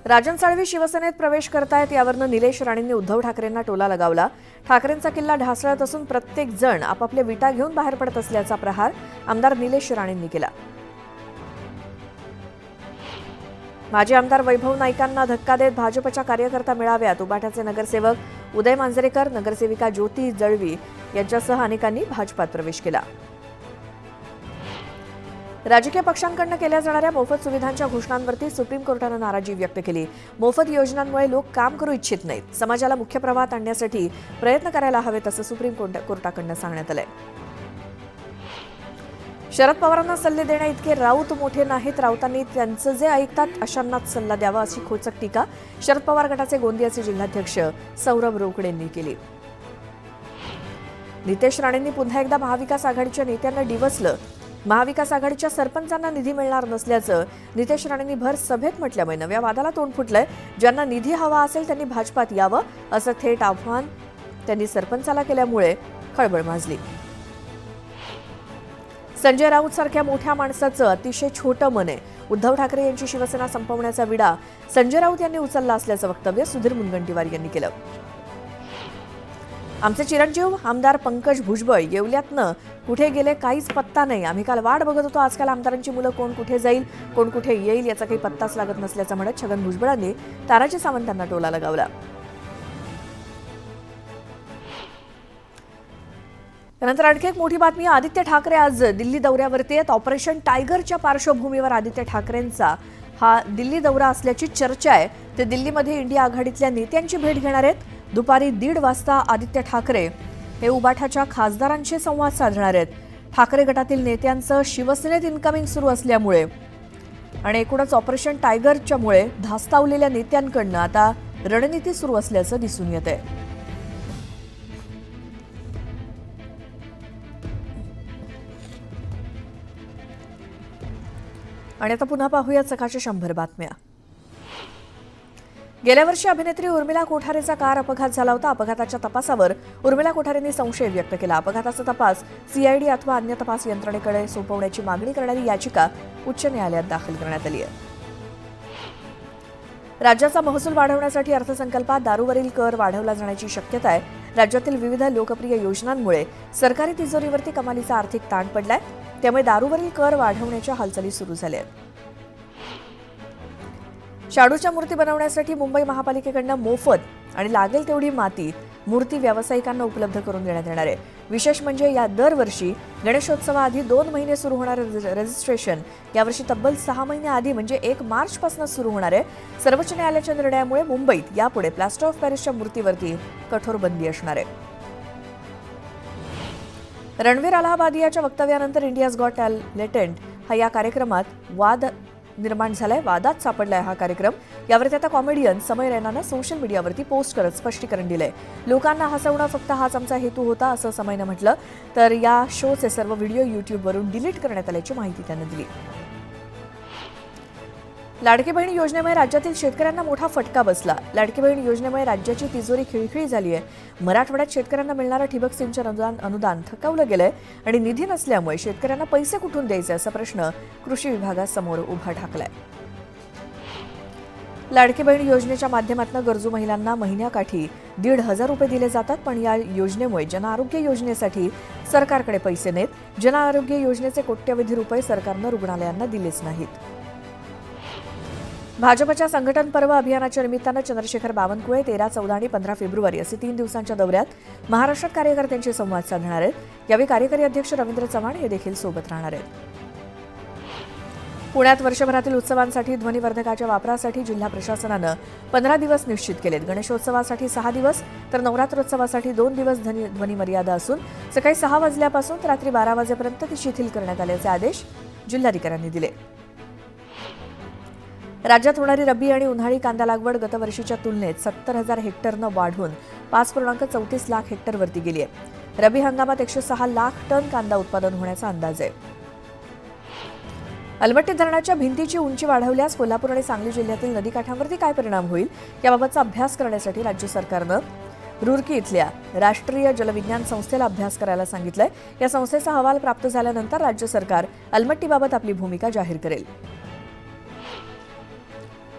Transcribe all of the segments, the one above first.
राजन साळवी शिवसेनेत प्रवेश करतायत यावरनं निलेश राणेंनी उद्धव ठाकरेंना टोला लगावला। ठाकरेंचा किल्ला ढासळत असून प्रत्येक जण आपापले विटा घेऊन बाहेर पडत असल्याचा प्रहार आमदार निलेश राणेंनी केला। माजी आमदार वैभव नाईकांना धक्का देत भाजपच्या कार्यकर्ता मेळाव्यात उबाठाचे नगरसेवक उदय मांजरेकर, नगरसेविका ज्योती जळवी यांच्यासह अनेकांनी भाजपात प्रवेश केला। राजकीय पक्षांकडून केल्या जाणाऱ्या मोफत सुविधांच्या घोषणांवरती सुप्रीम कोर्टाने नाराजी व्यक्त केली। मोफत योजनांमुळे लोक काम करू इच्छित नाहीत, समाजाला मुख्य प्रवाहात आणण्यासाठी प्रयत्न करायला हवेत असं सुप्रीम कोर्टाकडून सांगण्यात आलंय। शरद पवारांना सल्ले देण्या इतके राऊत मोठे नाहीत, राऊतांनी त्यांचं जे ऐकतात अशांनाच सल्ला द्यावा अशी खोचक टीका शरद पवार गटाचे गोंदियाचे जिल्हाध्यक्ष सौरभ रोकडेंनी केली। नितेश राणेंनी पुन्हा एकदा महाविकास आघाडीच्या नेत्यांना डिवचलं। महाविकास आघाडीच्या सरपंचांना निधी मिळणार नसल्याचं नितेश राणेंनी भर सभेत म्हटल्यामुळे नव्या वादाला तोंड फुटलंय। ज्यांना निधी हवा असेल त्यांनी भाजपात यावं असं थेट आव्हान त्यांनी सरपंचाला केल्यामुळे खळबळ माजली। संजय राऊत सारख्या मोठ्या माणसाचं अतिशय छोटं मन आहे। उद्धव ठाकरे यांची शिवसेना संपवण्याचा विडा संजय राऊत यांनी उचलला असल्याचं वक्तव्य सुधीर मुनगंटीवार यांनी केलं। आमचे चिरंजीव आमदार पंकज भुजबळ येवल्यातनं कुठे गेले काहीच पत्ता नाही। आम्ही काल वाट बघत होतो, आजकाल आमदारांची मुलं कोण कुठे जाईल कोण कुठे येईल याचा काही पत्ताच लागत नसल्याचं म्हणत छगन भुजबळांनी तानाजी सावंतांना टोला लगावला। त्यानंतर आणखी एक मोठी बातमी, आदित्य ठाकरे आज दिल्ली दौऱ्यावरती आहेत। ऑपरेशन टायगरच्या पार्श्वभूमीवर आदित्य ठाकरेंचा हा दिल्ली दौरा असल्याची चर्चा आहे। ते दिल्लीमध्ये इंडिया आघाडीतल्या नेत्यांची भेट घेणार आहेत। दुपारी 1:30 वाजता आदित्य ठाकरे हे उबाठाच्या खासदारांशी संवाद साधणार आहेत। ठाकरे गटातील नेत्यांचं शिवसेनेत इन्कमिंग सुरू असल्यामुळे आणि एकूणच ऑपरेशन टायगरच्यामुळे धास्तावलेल्या नेत्यांकडनं आता रणनीती सुरू असल्याचं दिसून येत आहे। आणि आता पुन्हा पाहूया सकाळच्या 100 बातम्या। गेल्या वर्षी अभिनेत्री उर्मिला कोठारेचा कार अपघात झाला होता। अपघाताच्या तपासावर उर्मिला कोठारेंनी संशय व्यक्त केला। अपघाताचा तपास सीआयडी अथवा अन्य तपास यंत्रणेकडे सोपवण्याची मागणी करणारी याचिका उच्च न्यायालयात दाखल करण्यात आली आहे। राज्याचा महसूल वाढवण्यासाठी अर्थसंकल्पात दारूवरील कर वाढवला जाण्याची शक्यता आहे। राज्यातील विविध लोकप्रिय योजनांमुळे सरकारी तिजोरीवरती कमालीचा आर्थिक ताण पडलाय, त्यामुळे दारूवरील कर वाढवण्याच्या हालचाली सुरू झाल्या आहेत। शाडूच्या मूर्ती बनवण्यासाठी मुंबई महापालिकेकडून मोफत आणि लागेल तेवढी माती मूर्ती व्यावसायिकांना उपलब्ध करून देण्यात येणार आहे। विशेष म्हणजे या दरवर्षी गणेशोत्सवाआधी 2 महिने सुरू होणारे रजिस्ट्रेशन यावर्षी तब्बल 6 महिने आधी म्हणजे 1 मार्चपासून सुरू होणार आहे। सर्वोच्च न्यायालयाच्या निर्णयामुळे मुंबईत यापुढे प्लास्टर ऑफ पॅरिसच्या मूर्तीवरती कठोर बंदी असणार आहे। रणवीर अलाहाबादियाच्या वक्तव्यानंतर इंडियाज गॉट टॅलेंट हा या कार्यक्रमात वाद निर्माण झालाय, वादात सापडलाय हा कार्यक्रम। यावरती आता कॉमेडियन समय रैनानं सोशल मीडियावरती पोस्ट करत स्पष्टीकरण दिलंय। लोकांना हसवणं फक्त हाच आमचा हेतू होता असं समयनं म्हटलं, तर या शोचे सर्व व्हिडिओ युट्यूबवरून डिलीट करण्यात आल्याची माहिती त्यानं दिली। लाडकी बहीण योजनेमुळे राज्यातील शेतकऱ्यांना मोठा फटका बसला। लाडकी बहीण योजनेमुळे राज्याची तिजोरी खिळखिळी झाली आहे। मराठवाड्यात शेतकऱ्यांना मिळणारं ठिबक सिंचन अनुदान थकवलं गेलंय आणि निधी नसल्यामुळे शेतकऱ्यांना पैसे कुठून द्यायचे असा प्रश्न कृषी विभागासमोर उभा ठाकलाय। लाडकी बहीण योजनेच्या माध्यमातून गरजू महिलांना महिन्याकाठी 1,500 रुपये दिले जातात, पण या योजनेमुळे जनआरोग्य योजनेसाठी सरकारकडे पैसे नाहीत। जनआरोग्य योजनेचे कोट्यवधी रुपये सरकारनं रुग्णालयांना दिलेच नाहीत। भाजपच्या संघटन पर्व अभियानाच्या निमित्तानं चंद्रशेखर बावनकुळे 13, 14 आणि 15 फेब्रुवारी असे 3 दिवसांच्या दौऱ्यात महाराष्ट्रात कार्यकर्त्यांशी संवाद साधणार आहेत। यावेळी कार्यकारी अध्यक्ष रवींद्र चव्हाण हे देखील सोबत राहणार आहेत। पुण्यात वर्षभरातील उत्सवांसाठी ध्वनिवर्धकाच्या वापरासाठी जिल्हा प्रशासनानं 15 दिवस निश्चित केलेत। गणेशोत्सवासाठी 6 दिवस तर नवरात्रोत्सवासाठी 2 दिवस ध्वनी मर्यादा असून सकाळी 6 वाजल्यापासून तर रात्री 12 वाजेपर्यंत ती शिथिल करण्यात आल्याचे आदेश जिल्हाधिकाऱ्यांनी दिले। राज्यात होणारी रब्बी आणि उन्हाळी कांदा लागवड गतवर्षीच्या तुलनेत 70,000 हेक्टरनं वाढून 5.34 लाख हेक्टरवरती गेली आहे। रब्बी हंगामात 106 लाख टन कांदा उत्पादन होण्याचा अंदाज आहे। अलमट्टी धरणाच्या भिंतीची उंची वाढवल्यास कोल्हापूर आणि सांगली जिल्ह्यातील नदीकाठांवरती काय परिणाम होईल याबाबतचा अभ्यास करण्यासाठी राज्य सरकारनं रुरकी इथल्या राष्ट्रीय जलविज्ञान संस्थेला अभ्यास करायला सांगितलंय। या संस्थेचा अहवाल प्राप्त झाल्यानंतर राज्य सरकार अलमट्टीबाबत आपली भूमिका जाहीर करेल।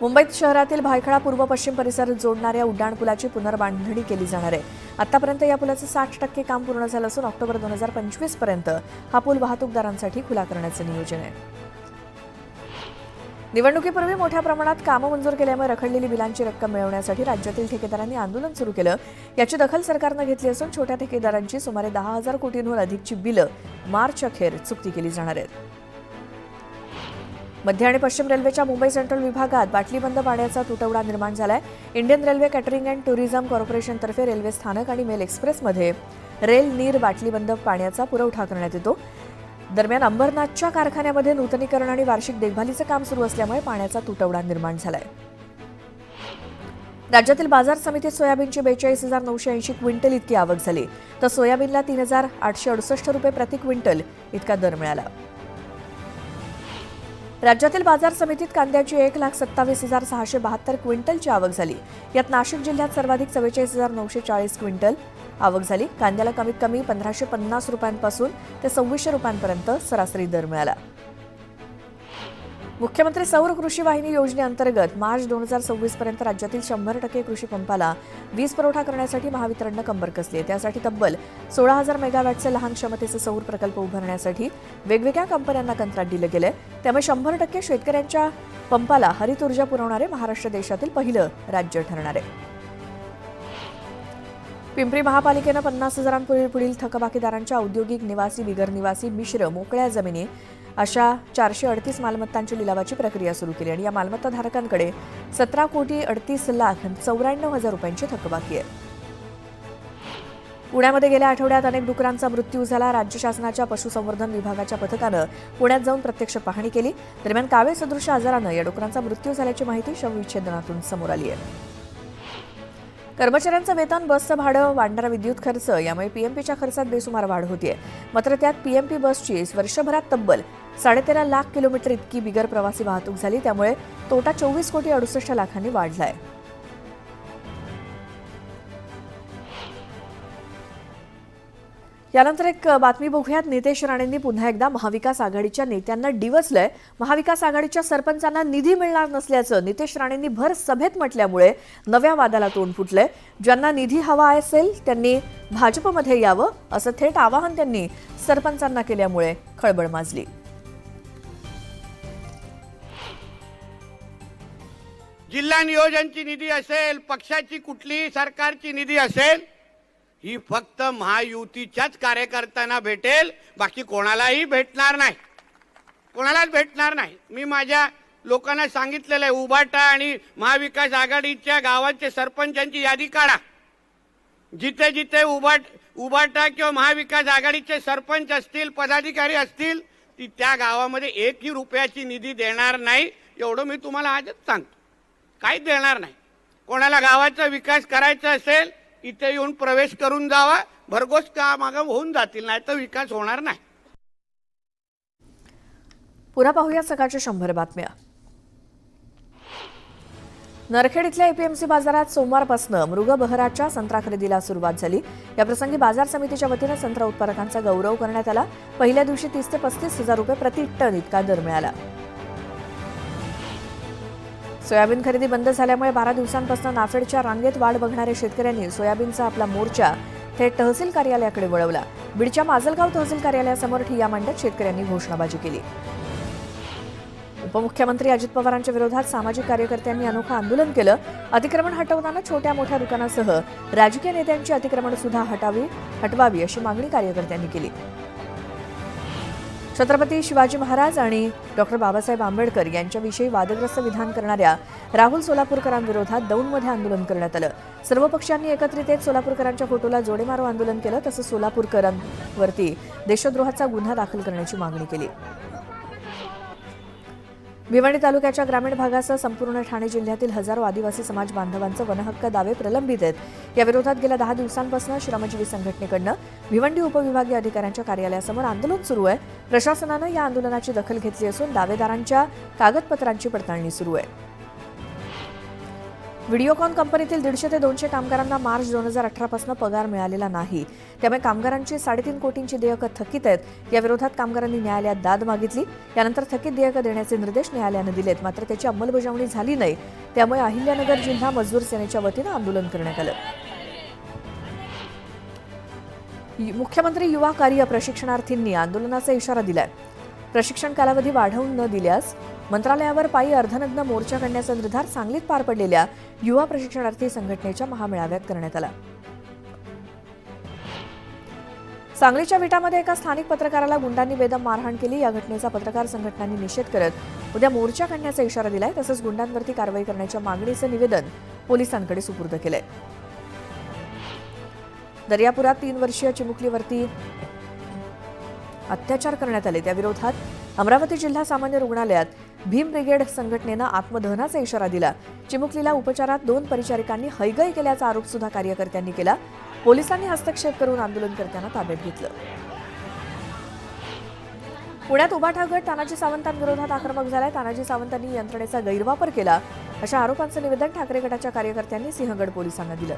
मुंबईत शहरातील भायखळा पूर्व पश्चिम परिसर जोडणाऱ्या उड्डाणपुलाची पुनर्बांधणी केली जाणार आहे. आतापर्यंत या पुलाचं 60% काम पूर्ण झालं असून ऑक्टोबर 2025 पर्यंत हा पूल वाहतूकदारांसाठी खुला करण्याचं नियोजन आहे. निवडणुकीपूर्वी मोठ्या प्रमाणात कामं मंजूर केल्यामुळे रखडलेली बिलांची रक्कम मिळवण्यासाठी राज्यातील ठेकेदारांनी आंदोलन सुरू केलं. याची दखल सरकारनं घेतली असून छोट्या ठेकेदारांची सुमारे 10,000 कोटींहून अधिकची बिलं मार्च अखेर चुकती केली जाणार आहेत. मध्य आणि पश्चिम रेल्वेच्या मुंबई सेंट्रल विभागात बाटलीबंद पाण्याचा तुटवडा निर्माण झालाय. Indian railway catering and tourism कॉर्पोरेशनतर्फे रेल्वे स्थानक आणि मेल एक्सप्रेसमध्ये रेल नीर बाटलीबंद पाण्याचा पुरवठा करण्यात येतो. दरम्यान अंबरनाथच्या कारखान्यामध्ये नूतनीकरण आणि वार्षिक देखभालीचं काम सुरू असल्यामुळे पाण्याचा तुटवडा निर्माण झालाय. राज्यातील बाजार समितीत सोयाबीनची 42,980 क्विंटल इतकी आवक झाली, तर सोयाबीनला 3,868 रुपये प्रति क्विंटल इतका दर मिळाला. राज्यातील बाजार समितीत कांद्याची 1,27,672 क्विंटलची आवक झाली. यात नाशिक जिल्ह्यात सर्वाधिक 44,940 क्विंटल आवक झाली. कांद्याला कमीत कमी 1,550 रुपयांपासून ते 2,600 रुपयांपर्यंत सरासरी दर मिळाला. मुख्यमंत्री सौर कृषी वाहिनी योजनेअंतर्गत मार्च 2026 पर्यंत राज्यातील 100% कृषी पंपाला वीज पुरवठा करण्यासाठी महावितरणनं कंबर कसली आहे. त्यासाठी तब्बल 16,000 मेगावॅटचे लहान क्षमतेचे सौर प्रकल्प उभारण्यासाठी वेगवेगळ्या कंपन्यांना कंत्राट दिलं गेलंय. त्यामुळे 100% शेतकऱ्यांच्या पंपाला हरित ऊर्जा पुरवणारे महाराष्ट्र देशातील पहिलं राज्य ठरणार आहे. पिंपरी महापालिकेनं 50,000 थकबाकीदारांच्या औद्योगिक, निवासी, बिगर निवासी, मिश्र, मोकळ्या जमिनी अशा 438 मालमत्तांच्या लिलावाची प्रक्रिया सुरू केली आणि या मालमत्ताधारकांकडे 17,38,94,000 रुपयांची थकबाकी आहे. पुण्यामध्ये गेल्या आठवड्यात अनेक डुकरांचा मृत्यू झाला. राज्य शासनाच्या पशुसंवर्धन विभागाच्या पथकानं पुण्यात जाऊन प्रत्यक्ष पाहणी केली. दरम्यान कावीळ सदृश आजारानं या डुकरांचा मृत्यू झाल्याची माहिती शवविच्छेदनातून समोर आली आहे. कर्मचाऱ्यांचं वेतन, बसचं भाडं, वाढणारा विद्युत खर्च यामुळे पीएमपीच्या खर्चात बेसुमार वाढ होतीये. मात्र त्यात पीएमपी बसची वर्षभरात तब्बल 13.5 लाख किलोमीटर इतकी बिगर प्रवासी वाहतूक झाली. त्यामुळे तोटा 24,68,00,000 वाढलाय. यानंतर एक बातमी बघूयात. नितेश राणेंनी पुन्हा एकदा महाविकास आघाडीच्या नेत्यांना डिवचलंय. महाविकास आघाडीच्या सरपंचांना निधी मिळणार नसल्याचं नितेश राणेंनी भर सभेत म्हटल्यामुळे नव्या वादाला तोंड फुटलंय. ज्यांना निधी हवा असेल त्यांनी भाजपमध्ये यावं असं थेट आवाहन त्यांनी सरपंचांना केल्यामुळे खळबळ माजली. जिल्हा नियोजनची निधी असेल, पक्षाची कुठलीही सरकारची निधी असेल, ही फक्त महायुतीच्याच कार्यकर्त्यांना भेटेल, बाकी कोणालाही भेटणार नाही, कोणालाच भेटणार नाही. मी माझ्या लोकांना सांगितलेलं आहे, उभाटा आणि महाविकास आघाडीच्या गावांच्या सरपंचांची यादी काढा. जिथे जिथे उभाटा किंवा महाविकास आघाडीचे सरपंच असतील, पदाधिकारी असतील, ती त्या गावामध्ये 1ही रुपयाची निधी देणार नाही, एवढं मी तुम्हाला आजच सांगतो. काहीच देणार नाही. कोणाला गावाचा विकास करायचा असेल इथे येऊन प्रवेश करून जावा, भरघोस कामं होऊन जातील, नाही तर विकास होणार नाही. पुन्हा पाहूया सकाळच्या 100 बातम्या. नरखेड इथल्या एपीएमसी बाजारात सोमवारपासून मृगबहराच्या संत्रा खरेदीला सुरुवात झाली. याप्रसंगी बाजार समितीच्या वतीनं संत्रा उत्पादकांचा गौरव करण्यात आला. पहिल्या दिवशी 30 ते 35,000 रुपये प्रति टन इतका दर मिळाला. सोयाबीन खरेदी बंद झाल्यामुळे 12 दिवसांपासून नाफेडच्या रांगेत वाढ बघणाऱ्या शेतकऱ्यांनी सोयाबीनचा आपला मोर्चा थेट तहसील कार्यालयाकडे वळवला. बीडच्या माजलगाव तहसील कार्यालयासमोर ठिय्या मांडत शेतकऱ्यांनी घोषणाबाजी केली. उपमुख्यमंत्री अजित पवारांच्या विरोधात सामाजिक कार्यकर्त्यांनी अनोखं आंदोलन केलं. अतिक्रमण हटवताना छोट्या मोठ्या दुकानांसह राजकीय नेत्यांची अतिक्रमण सुद्धा हटवावी अशी मागणी कार्यकर्त्यांनी केली. छत्रपती शिवाजी महाराज आणि डॉक्टर बाबासाहेब आंबेडकर यांच्याविषयी वादग्रस्त विधान करणाऱ्या राहुल सोलापूरकरांविरोधात दौंडमध्ये आंदोलन करण्यात आलं. सर्व पक्षांनी एकत्रित येत सोलापूरकरांच्या फोटोला जोडे मारो आंदोलन केलं. तसंच सोलापूरकरांवरती देशद्रोहाचा गुन्हा दाखल करण्याची मागणी केली. भिवंडी तालुक्याच्या ग्रामीण भागासह संपूर्ण ठाणे जिल्ह्यातील हजारो आदिवासी समाज बांधवांचे वनहक्क दावे प्रलंबित आहेत. या विरोधात गेल्या 10 दिवसांपासून श्रमजीवी संघटनेकडून भिवंडी उपविभागीय अधिकाऱ्यांच्या कार्यालयासमोर आंदोलन सुरू आहे. प्रशासनानं या आंदोलनाची दखल घेतली असून दावेदारांच्या कागदपत्रांची पडताळणी सुरू आहे. व्हिडिओकॉन कंपनीतील 150 ते 200 कामगारांना मार्च 2018 पासून पगार मिळालेला नाही. त्यामुळे कामगारांची 3.5 कोटींची देयकं थकीत आहेत. या विरोधात कामगारांनी न्यायालयात दाद मागितली. यानंतर थकीत देयकं देण्याचे निर्देश न्यायालयानं दिलेत. मात्र त्याची अंमलबजावणी झाली नाही. त्यामुळे अहिल्यानगर जिल्हा मजदूर सेनेच्या वतीनं आंदोलन करण्यात आलं. मुख्यमंत्री युवा कार्य प्रशिक्षणार्थींनी आंदोलनाचा इशारा दिलाय. प्रशिक्षण कालावधी वाढवून न दिल्यास मंत्रालयावर पायी अर्धनग्न मोर्चा काढण्याचा निर्धार सांगलीत पार पडलेल्या युवा प्रशिक्षणार्थी संघटनेच्या महामेळाव्यात करण्यात आला. सांगलीच्या विटामध्ये एका स्थानिक पत्रकाराला गुंडांनी बेदम मारहाण केली. या घटनेचा पत्रकार संघटनांनी निषेध करत उद्या मोर्चा काढण्याचा इशारा दिलाय. तसंच गुंडांवरती कारवाई करण्याच्या मागणीचं निवेदन पोलिसांकडे सुपूर्द केलंय. दर्यापुरात 3 वर्षीय चिमुकलीवरती अत्याचार करण्यात आले. त्याविरोधात अमरावती जिल्हा सामान्य रुग्णालयात भीम ब्रिगेड संघटनेनं आत्मदहनाचा इशारा दिला. चिमुकलीला उपचारात 2 परिचारिकांनी हयगय केल्याचा आरोप सुद्धा कार्यकर्त्यांनी केला. पोलिसांनी हस्तक्षेप करून आंदोलनकर्त्यांना ताब्यात घेतलं. पुण्यात उबाठा गट तानाजी सावंतांविरोधात आक्रमक झालाय. तानाजी सावंतांनी यंत्रणेचा गैरवापर केला अशा आरोपांचं निवेदन ठाकरे गटाच्या कार्यकर्त्यांनी सिंहगड पोलिसांना दिलं.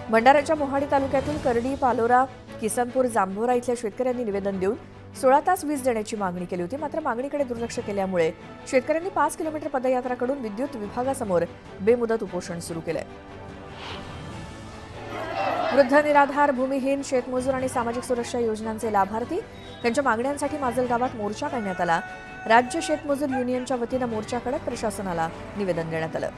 भंडाऱ्याच्या मोहाडी तालुक्यातील करडी, पालोरा, किसनपूर, जांभोरा इथल्या शेतकऱ्यांनी निवेदन देऊन 16 तास वीज देण्याची मागणी केली होती. मात्र मागणीकडे दुर्लक्ष केल्यामुळे शेतकऱ्यांनी 5 किलोमीटर पदयात्रा कडून विद्युत विभागासमोर बेमुदत उपोषण सुरू केलंय. वृद्ध, निराधार, भूमिहीन, शेतमजूर आणि सामाजिक सुरक्षा योजनांचे लाभार्थी त्यांच्या मागण्यांसाठी माजल गावात मोर्चा काढण्यात आला. राज्य शेतमजूर युनियनच्या वतीनं मोर्चा काढत प्रशासनाला निवेदन देण्यात आलं.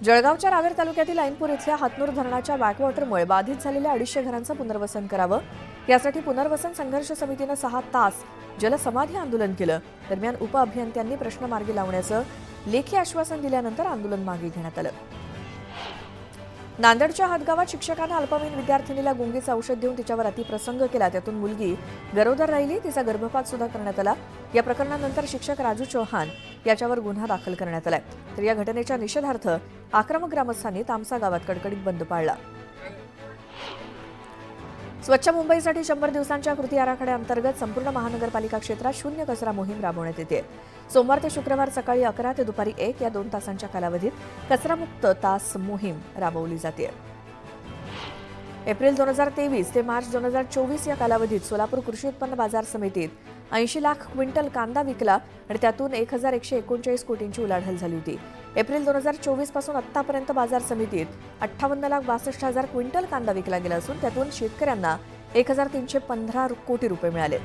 जळगावच्या रावेर तालुक्यातील ऐनपूर इथल्या हातनूर धरणाच्या बॅकवॉटरमुळे बाधित झालेल्या 250 घरांचं पुनर्वसन करावं यासाठी पुनर्वसन संघर्ष समितीनं 6 तास जलसमाधी आंदोलन केलं. दरम्यान उपअभियंत्यांनी प्रश्न मार्गी लावण्याचं लेखी आश्वासन दिल्यानंतर आंदोलन मागे घेण्यात आलं. नांदेडच्या हातगावात शिक्षकानं अल्पवयीन विद्यार्थिनीला गुंगीचं औषध देऊन तिच्यावर अतिप्रसंग केला. त्यातून मुलगी गरोदर राहिली. तिचा गर्भपात सुद्धा करण्यात आला. या प्रकरणानंतर शिक्षक राजू चौहान याच्यावर गुन्हा दाखल करण्यात आलाय. तर या घटनेच्या निषेधार्थ आक्रमक ग्रामस्थांनी तामसा गावात कडकडीत बंद पाळला. स्वच्छ मुंबईसाठी 100 दिवसांच्या कृती आराखड्याअंतर्गत संपूर्ण महानगरपालिका क्षेत्रात शून्य कचरा मोहीम राबवण्यात येते. सोमवार ते शुक्रवार सकाळी 11 ते दुपारी 1 या 2 तासांच्या कालावधीत कचरामुक्त तास मोहीम राबवली जाते. एप्रिल 2023 ते मार्च 2024 या कालावधीत सोलापूर कृषी उत्पन्न बाजार समितीत 80 लाख क्विंटल कांदा विकला आणि त्यातून 1139 कोटींची उलाढाल झाली होती. एप्रिल 2024 पासून आतापर्यंत बाजार समितीत 58,62,000 क्विंटल कांदा विकला गेला असून त्यातून शेतकऱ्यांना 1,315 कोटी रुपये मिळाले.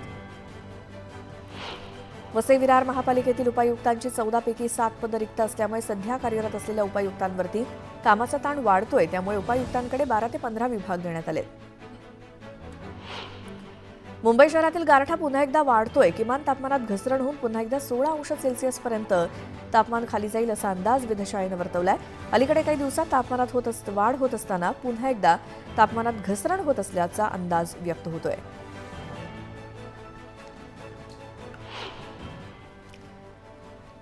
वसई विरार महापालिकेतील उपायुक्तांची 14 पैकी 7 पदं रिक्त असल्यामुळे सध्या कार्यरत असलेल्या उपायुक्तांवरती कामाचा ताण वाढतोय. त्यामुळे उपायुक्तांकडे 12 ते 15 विभाग देण्यात आले. मुंबई शहरातील गारठा पुन्हा एकदा वाढतोय. किमान तापमानात घसरण होऊन पुन्हा एकदा 16 अंश सेल्सिअस पर्यंत तापमान खाली जाईल असा अंदाज वेधशाळेनं वर्तवलाय. अलीकडे काही दिवसात तापमानात वाढ होत असताना पुन्हा एकदा तापमानात घसरण होत असल्याचा अंदाज व्यक्त होतोय.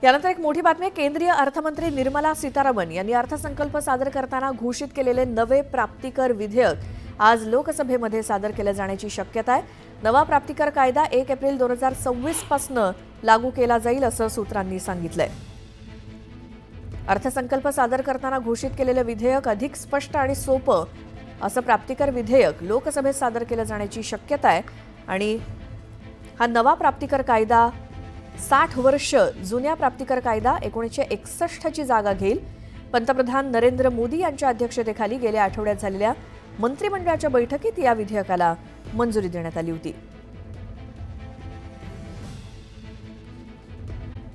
यानंतर एक मोठी बातमी. केंद्रीय अर्थमंत्री निर्मला सीतारामन यांनी अर्थसंकल्प सादर करताना घोषित केलेले नवे प्राप्तिकर विधेयक आज लोकसभेमध्ये सादर केले जाण्याची शक्यता आहे. नवा प्राप्तिकर कायदा 1 एप्रिल 2026 पासून लागू केला जाईल असं सूत्रांनी सांगितलंय. अर्थसंकल्प सादर करताना घोषित केलेलं विधेयक अधिक स्पष्ट आणि सोपं असं प्राप्तिकर विधेयक लोकसभेत सादर केलं जाण्याची शक्यता आहे. आणि हा नवा प्राप्तिकर कायदा 60 वर्ष जुन्या प्राप्तिकर कायदा 1961 ची जागा घेईल. पंतप्रधान नरेंद्र मोदी यांच्या अध्यक्षतेखाली गेल्या आठवड्यात झालेल्या मंत्रिमंडळाच्या बैठकीत या विधेयकाला मंजुरी देण्यात आली होती.